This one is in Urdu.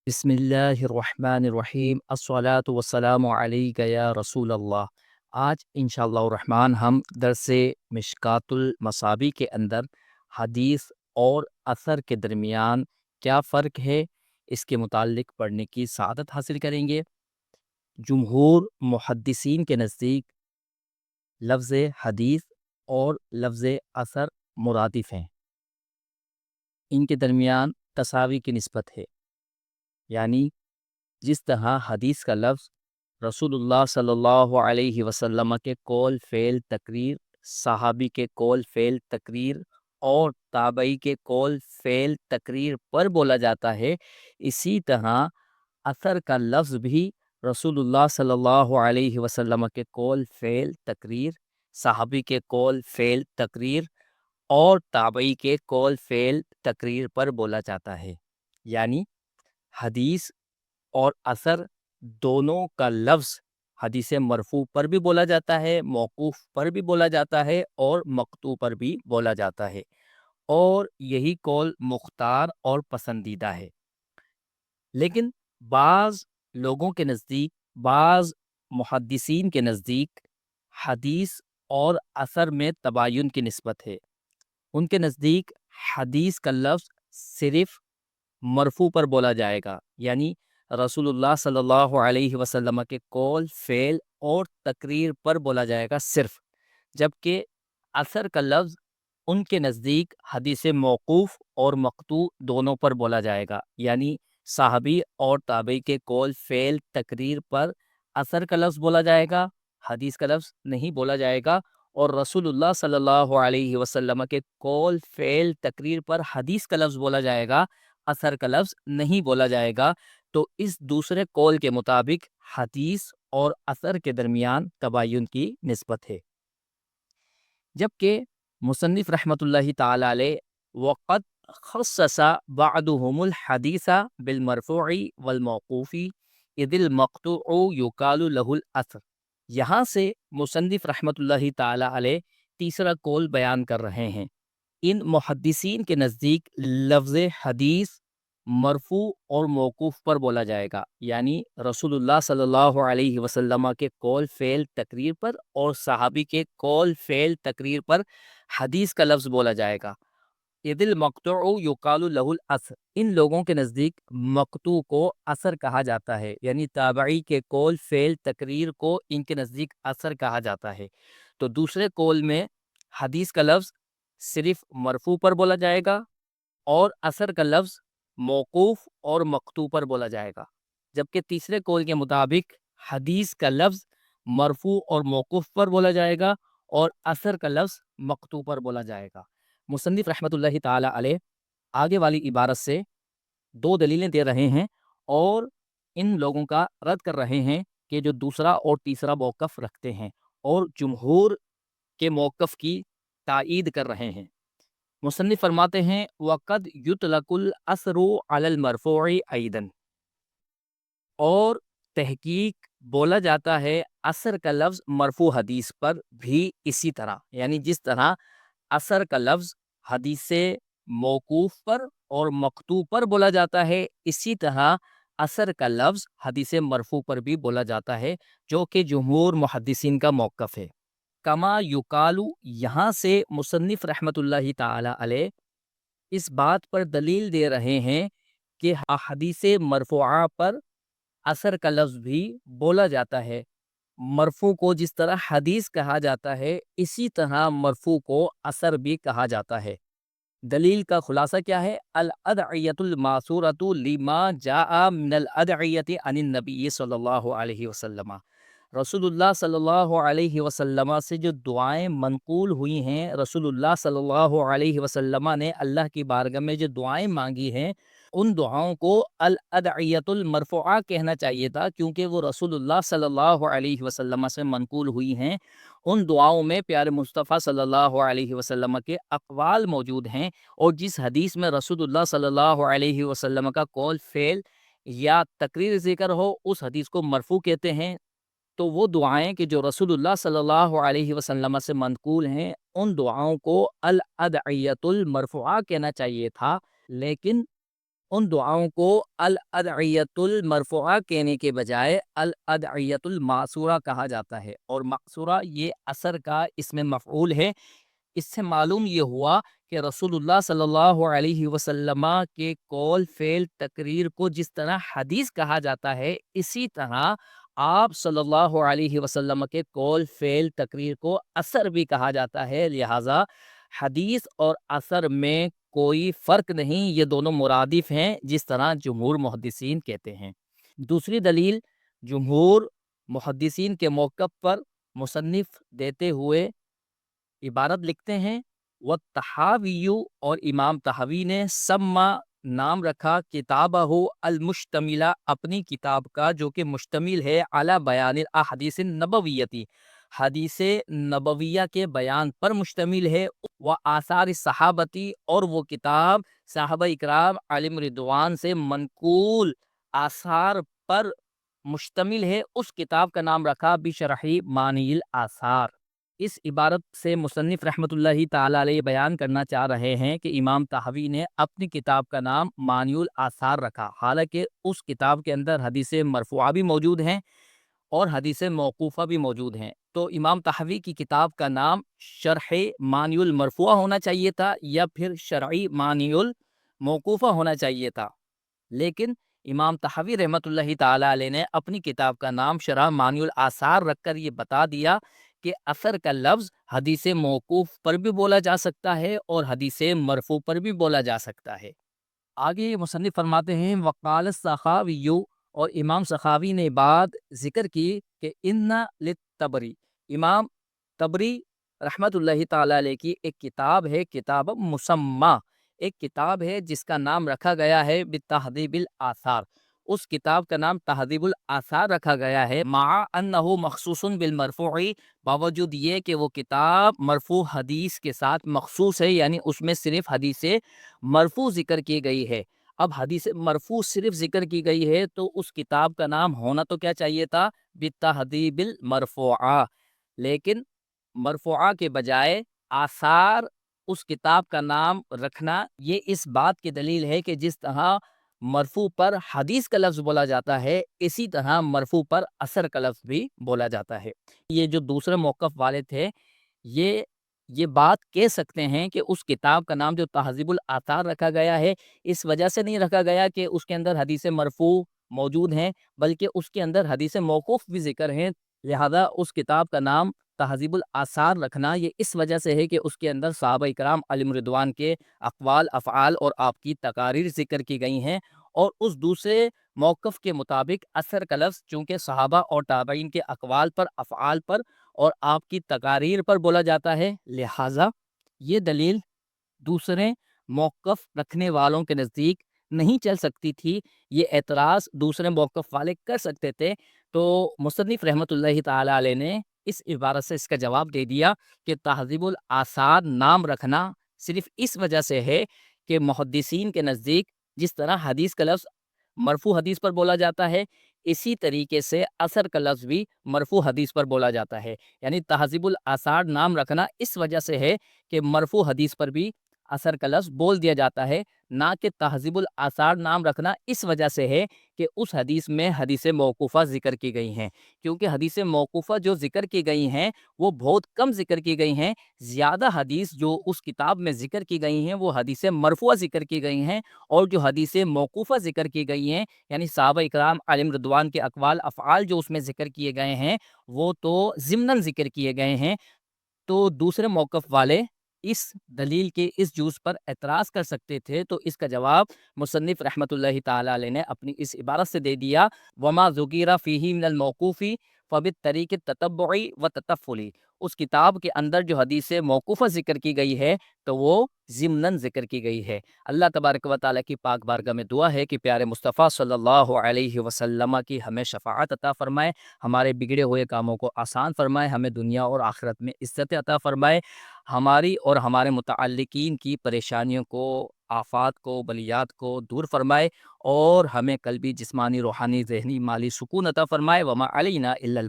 بسم اللہ الرحمن الرحیم الصلاۃ والسلام علیک یا رسول اللہ۔ آج انشاءاللہ الرحمن ہم درس مشکات المصابیح کے اندر حدیث اور اثر کے درمیان کیا فرق ہے اس کے متعلق پڑھنے کی سعادت حاصل کریں گے۔ جمہور محدثین کے نزدیک لفظ حدیث اور لفظ اثر مرادف ہیں، ان کے درمیان تساوی کی نسبت ہے، یعنی جس طرح حدیث کا لفظ رسول اللہ صلی اللہ علیہ وسلم کے قول فعل تقریر، صحابی کے قول فعل تقریر اور تابعی کے قول فعل تقریر پر بولا جاتا ہے، اسی طرح اثر کا لفظ بھی رسول اللہ صلی اللہ علیہ وسلم کے قول فعل تقریر، صحابی کے قول فعل تقریر اور تابعی کے قول فعل تقریر پر بولا جاتا ہے۔ یعنی حدیث اور اثر دونوں کا لفظ حدیث مرفوع پر بھی بولا جاتا ہے، موقوف پر بھی بولا جاتا ہے اور مقطوع پر بھی بولا جاتا ہے، اور یہی قول مختار اور پسندیدہ ہے۔ لیکن بعض لوگوں کے نزدیک، بعض محدثین کے نزدیک حدیث اور اثر میں تباین کی نسبت ہے۔ ان کے نزدیک حدیث کا لفظ صرف مرفوع پر بولا جائے گا، یعنی رسول اللہ صلی اللہ علیہ وسلم کے قول فعل اور تقریر پر بولا جائے گا صرف، جبکہ اثر کا لفظ ان کے نزدیک حدیث موقوف اور مقطوع دونوں پر بولا جائے گا، یعنی صحابی اور تابعی کے قول فعل تقریر پر اثر کا لفظ بولا جائے گا، حدیث کا لفظ نہیں بولا جائے گا، اور رسول اللہ صلی اللہ علیہ وسلم کے قول فعل تقریر پر حدیث کا لفظ بولا جائے گا، اثر کا لفظ نہیں بولا جائے گا۔ تو اس دوسرے قول کے مطابق حدیث اور اثر کے درمیان تباین کی نسبت ہے، جبکہ مصنف رحمۃ اللہ تعالی علیہ وقد خصص بعضهم الحدیث بالمرفوع والموقوف اذ المقطوع یقال له الاثر، یہاں سے مصنف رحمۃ اللہ تعالی علیہ تیسرا قول بیان کر رہے ہیں۔ ان محدثین کے نزدیک لفظ حدیث مرفوع اور موقوف پر بولا جائے گا، یعنی رسول اللہ صلی اللہ علیہ وسلم کے قول فعل تقریر پر اور صحابی کے قول فعل تقریر پر حدیث کا لفظ بولا جائے گا۔ اذ المقطوع یقال له الاثر، ان لوگوں کے نزدیک مقطوع کو اثر کہا جاتا ہے، یعنی تابعی کے قول فعل تقریر کو ان کے نزدیک اثر کہا جاتا ہے۔ تو دوسرے قول میں حدیث کا لفظ صرف مرفوع پر بولا جائے گا اور اثر کا لفظ موقوف اور مقطوع پر بولا جائے گا، جبکہ تیسرے قول کے مطابق حدیث کا لفظ مرفوع اور موقوف پر بولا جائے گا اور اثر کا لفظ مقطوع پر بولا جائے گا۔ مصنف رحمۃ اللہ تعالی علیہ آگے والی عبارت سے دو دلیلیں دے رہے ہیں اور ان لوگوں کا رد کر رہے ہیں کہ جو دوسرا اور تیسرا موقف رکھتے ہیں اور جمہور کے موقف کی تائید کر رہے ہیں۔ مصنف فرماتے ہیں وقد یطلق الاثر علی المرفوع ایضا، اور تحقیق بولا جاتا ہے اثر کا لفظ مرفوع حدیث پر بھی اسی طرح، یعنی جس طرح اثر کا لفظ حدیث موقوف پر اور مقطوع پر بولا جاتا ہے، اسی طرح اثر کا لفظ حدیث مرفوع پر بھی بولا جاتا ہے، جو کہ جمہور محدثین کا موقف ہے۔ کما یقالو، یہاں سے مصنف رحمۃ اللہ تعالی علیہ اس بات پر دلیل دے رہے ہیں کہ حدیث مرفوعہ پر اثر کا لفظ بھی بولا جاتا ہے۔ مرفوع کو جس طرح حدیث کہا جاتا ہے، اسی طرح مرفوع کو اثر بھی کہا جاتا ہے۔ دلیل کا خلاصہ کیا ہے؟ الادعیۃ الماثورۃ لما جاء من الادعیۃ عن النبی صلی اللہ علیہ وسلم، رسول اللہ صلی اللہ علیہ وسلم سے جو دعائیں منقول ہوئی ہیں، رسول اللہ صلی اللہ علیہ وسلم نے اللہ کی بارگاہ میں جو دعائیں مانگی ہیں، ان دعاؤں کو الادعیۃ المرفوعہ کہنا چاہیے تھا، کیونکہ وہ رسول اللہ صلی اللہ علیہ وسلم سے منقول ہوئی ہیں۔ ان دعاؤں میں پیارے مصطفیٰ صلی اللہ علیہ وسلم کے اقوال موجود ہیں، اور جس حدیث میں رسول اللہ صلی اللہ علیہ وسلم کا قول فعل یا تقریر ذکر ہو، اس حدیث کو مرفوع کہتے ہیں۔ تو وہ دعائیں کہ جو رسول اللہ صلی اللہ علیہ وسلم سے منقول ہیں، ان دعاؤں کو الادعیۃ المرفوعہ کہنا چاہیے تھا، لیکن ان دعاؤں کو الادعیۃ المرفوعہ کہنے کے بجائے الادعیۃ المعصورہ کہا جاتا ہے، اور معصورہ یہ اثر کا اسم مفعول ہے۔ اس سے معلوم یہ ہوا کہ رسول اللہ صلی اللہ علیہ وسلم کے قول فعل تقریر کو جس طرح حدیث کہا جاتا ہے، اسی طرح آپ صلی اللہ علیہ وسلم کے قول فعل تقریر کو اثر بھی کہا جاتا ہے، لہٰذا حدیث اور اثر میں کوئی فرق نہیں، یہ دونوں مرادف ہیں جس طرح جمہور محدثین کہتے ہیں۔ دوسری دلیل جمہور محدثین کے موقف پر مصنف دیتے ہوئے عبارت لکھتے ہیں، وَالطَّحَاوِيُّ اور امام طحاوی نے سما نام رکھا کتابہ المشتملہ اپنی کتاب کا جو کہ مشتمل ہے علی بیان الاحادیث النبویتی، حدیث نبویہ کے بیان پر مشتمل ہے، و آثار صحابتی اور وہ کتاب صحابہ اکرام علیہم رضوان سے منقول آثار پر مشتمل ہے، اس کتاب کا نام رکھا بشرح مانی الاثار۔ اس عبارت سے مصنف رحمۃ اللہ تعالی علیہ بیان کرنا چاہ رہے ہیں کہ امام طحاوی نے اپنی کتاب کا نام مانی الاثار رکھا، حالانکہ اس کتاب کے اندر حدیث مرفوعہ بھی موجود ہیں اور حدیث موقوفہ بھی موجود ہیں، تو امام طحاوی کی کتاب کا نام شرح مانی المرفوعہ ہونا چاہیے تھا یا پھر شرعی مانی الموقوفہ ہونا چاہیے تھا، لیکن امام طحاوی رحمۃ اللہ تعالی علیہ نے اپنی کتاب کا نام شرح مانی الاثار رکھ کر یہ بتا دیا کہ اثر کا لفظ حدیث موقوف پر بھی بولا جا سکتا ہے اور حدیث مرفوع پر بھی بولا جا سکتا ہے۔ آگے مصنف فرماتے ہیں، وقال السخاوی اور امام سخاوی نے بات ذکر کی کہ ان للطبری، امام طبری رحمت اللہ تعالی علیہ کی ایک کتاب ہے، کتاب مسمہ، ایک کتاب ہے جس کا نام رکھا گیا ہے بتہذیب الاثار، اس کتاب کا نام تہذیب الاثار رکھا گیا ہے، مع انہ مخصوص بالمرفوع، باوجود یہ کہ وہ کتاب مرفوع حدیث کے ساتھ مخصوص ہے، یعنی اس میں صرف حدیث مرفوع ذکر کی گئی ہے۔ اب حدیث مرفوع صرف ذکر کی گئی ہے تو اس کتاب کا نام ہونا تو کیا چاہیے تھا؟ بتہذیب المرفوعہ، لیکن مرفوعہ کے بجائے آثار اس کتاب کا نام رکھنا یہ اس بات کی دلیل ہے کہ جس طرح مرفوع پر حدیث کا لفظ بولا جاتا ہے، اسی طرح مرفوع پر اثر کا لفظ بھی بولا جاتا ہے۔ یہ جو دوسرے موقف والے تھے یہ بات کہہ سکتے ہیں کہ اس کتاب کا نام جو تہذیب الاثار رکھا گیا ہے، اس وجہ سے نہیں رکھا گیا کہ اس کے اندر حدیث مرفوع موجود ہیں، بلکہ اس کے اندر حدیث موقوف بھی ذکر ہیں، لہذا اس کتاب کا نام تہذیب الاثار رکھنا یہ اس وجہ سے ہے کہ اس کے اندر صحابہ اکرام علیہم رضوان کے اقوال، افعال اور آپ کی تقاریر ذکر کی گئی ہیں، اور اس دوسرے موقف کے مطابق اثر کا لفظ چونکہ صحابہ اور تابعین کے اقوال پر، افعال پر اور آپ کی تقاریر پر بولا جاتا ہے، لہٰذا یہ دلیل دوسرے موقف رکھنے والوں کے نزدیک نہیں چل سکتی تھی، یہ اعتراض دوسرے موقف والے کر سکتے تھے، تو مصنف رحمۃ اللہ تعالی علیہ نے اس عبارت سے اس کا جواب دے دیا کہ تہذیب الاثار نام رکھنا صرف اس وجہ سے ہے کہ محدثین کے نزدیک جس طرح حدیث کا لفظ مرفوع حدیث پر بولا جاتا ہے، اسی طریقے سے اثر کا لفظ بھی مرفوع حدیث پر بولا جاتا ہے، یعنی تہذیب الاثار نام رکھنا اس وجہ سے ہے کہ مرفوع حدیث پر بھی اثر کا لفظ بول دیا جاتا ہے، نہ کہ تہذیب الاثار نام رکھنا اس وجہ سے ہے کہ اس حدیث میں حدیث موقوفہ ذکر کی گئی ہیں، کیونکہ حدیث موقوفہ جو ذکر کی گئی ہیں وہ بہت کم ذکر کی گئی ہیں، زیادہ حدیث جو اس کتاب میں ذکر کی گئی ہیں وہ حدیث مرفوعہ ذکر کی گئی ہیں، اور جو حدیث موقوفہ ذکر کی گئی ہیں یعنی صحابہ اکرام علیہم رضوان کے اقوال، افعال جو اس میں ذکر کیے گئے ہیں وہ تو ضمناً ذکر کیے گئے ہیں، تو دوسرے موقف والے اس دلیل کے اس جوز پر اعتراض کر سکتے تھے، تو اس کا جواب مصنف رحمۃ اللہ تعالی علیہ نے اپنی اس عبارت سے دے دیا، وما ذکر فیہ من الموقوف فبالطریق التتبعی والتطفلی، اس کتاب کے اندر جو حدیث موقوفہ ذکر کی گئی ہے تو وہ ضمناً ذکر کی گئی ہے۔ اللہ تبارک و تعالیٰ کی پاک بارگاہ میں دعا ہے کہ پیارے مصطفیٰ صلی اللہ علیہ وسلم کی ہمیں شفاعت عطا فرمائے، ہمارے بگڑے ہوئے کاموں کو آسان فرمائے، ہمیں دنیا اور آخرت میں عزت عطا فرمائے، ہماری اور ہمارے متعلقین کی پریشانیوں کو، آفات کو، بلیات کو دور فرمائے، اور ہمیں قلبی، جسمانی، روحانی، ذہنی، مالی سکون عطا فرمائے، وما علینا الا